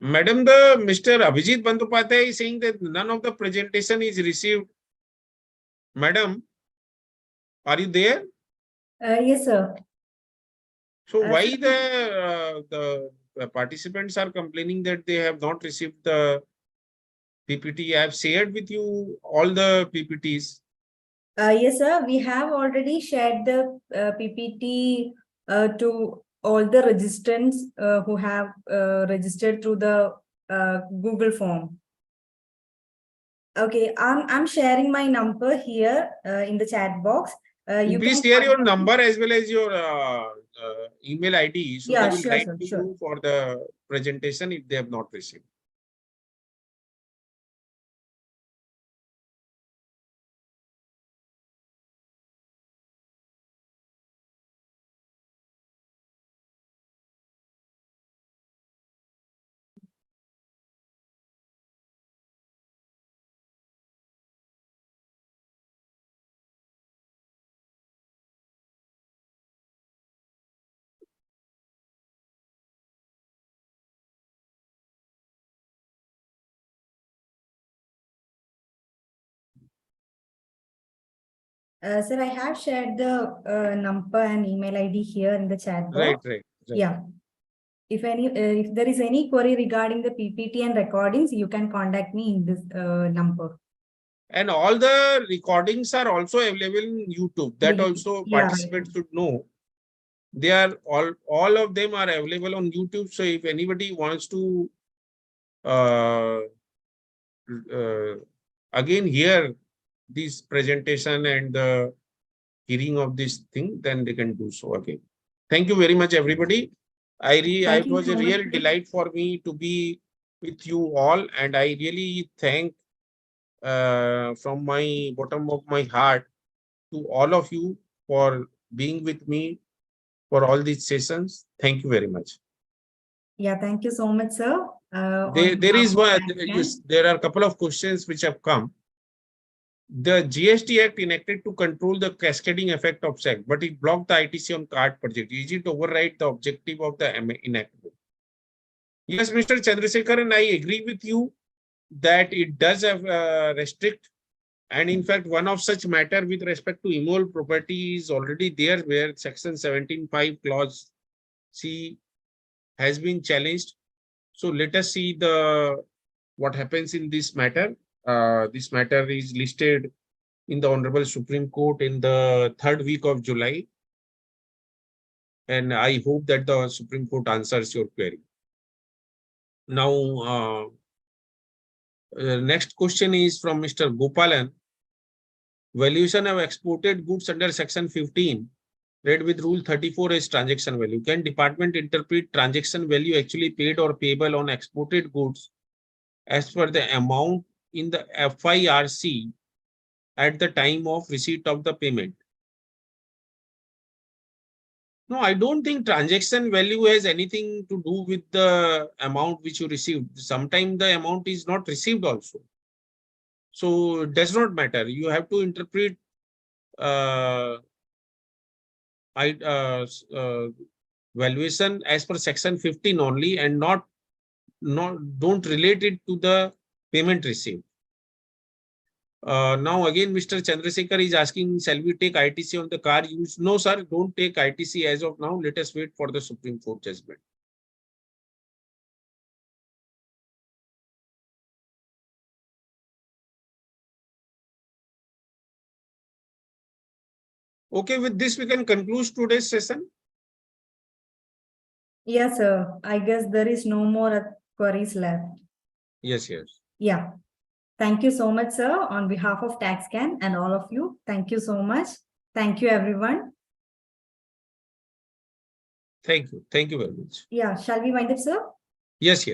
Madam, the Mr. Abhijit Bandyopadhyay is saying that none of the presentation is received. Madam, are you there? Yes, sir. So why the participants are complaining that they have not received the PPT? I have shared with you all the PPTs. Yes, sir. We have already shared the PPT to all the registrants who have registered through the Google form. Okay, I'm sharing my number here in the chat box. You Please can share your number as well as your email ID, so Yeah, they will sure, write sir, to sure. you for the presentation if they have not received. Sir, I have shared the number and email ID here in the chat box. Right. Yeah. If there is any query regarding the PPT and recordings, you can contact me in this number. And all the recordings are also available in YouTube. That also Yeah, right. participants should know. They are all of them are available on YouTube. So if anybody wants to again hear this presentation and the hearing of this thing, then they can do so again. Thank you very much, everybody. It was a real delight for me to be with you all, and I really thank from my bottom of my heart to all of you for being with me for all these sessions. Thank you very much. Yeah, thank you so much, sir. There are a couple of questions which have come. The GST Act enacted to control the cascading effect of SEC, but it blocked the ITC on card purchase. Is it override the objective of the enactment? Yes, Mr. Chandrasekhar, and I agree with you that it does have restrict. And in fact, one of such matter with respect to immovable property is already there, where Section 17(5) clause C has been challenged. So let us see what happens in this matter. This matter is listed in the Honorable Supreme Court in the 3rd week of July. And I hope that the Supreme Court answers your query. Now, next question is from Mr. Gopalan. Valuation of exported goods under Section 15, read with Rule 34 as transaction value. Can department interpret transaction value actually paid or payable on exported goods as per the amount in the FIRC at the time of receipt of the payment? No, I don't think transaction value has anything to do with the amount which you received. Sometimes the amount is not received also. So it does not matter. You have to interpret valuation as per Section 15 only, and don't relate it to the payment received. Now again, Mr. Chandrasekhar is asking, shall we take ITC on the car used? No, sir, don't take ITC as of now. Let us wait for the Supreme Court judgment. Okay, with this, we can conclude today's session. Yes, sir. I guess there is no more queries left. Yes. Yeah. Thank you so much, sir. On behalf of TaxCan and all of you, thank you so much. Thank you, everyone. Thank you. Thank you very much. Yeah. Shall we wind up, sir? Yes.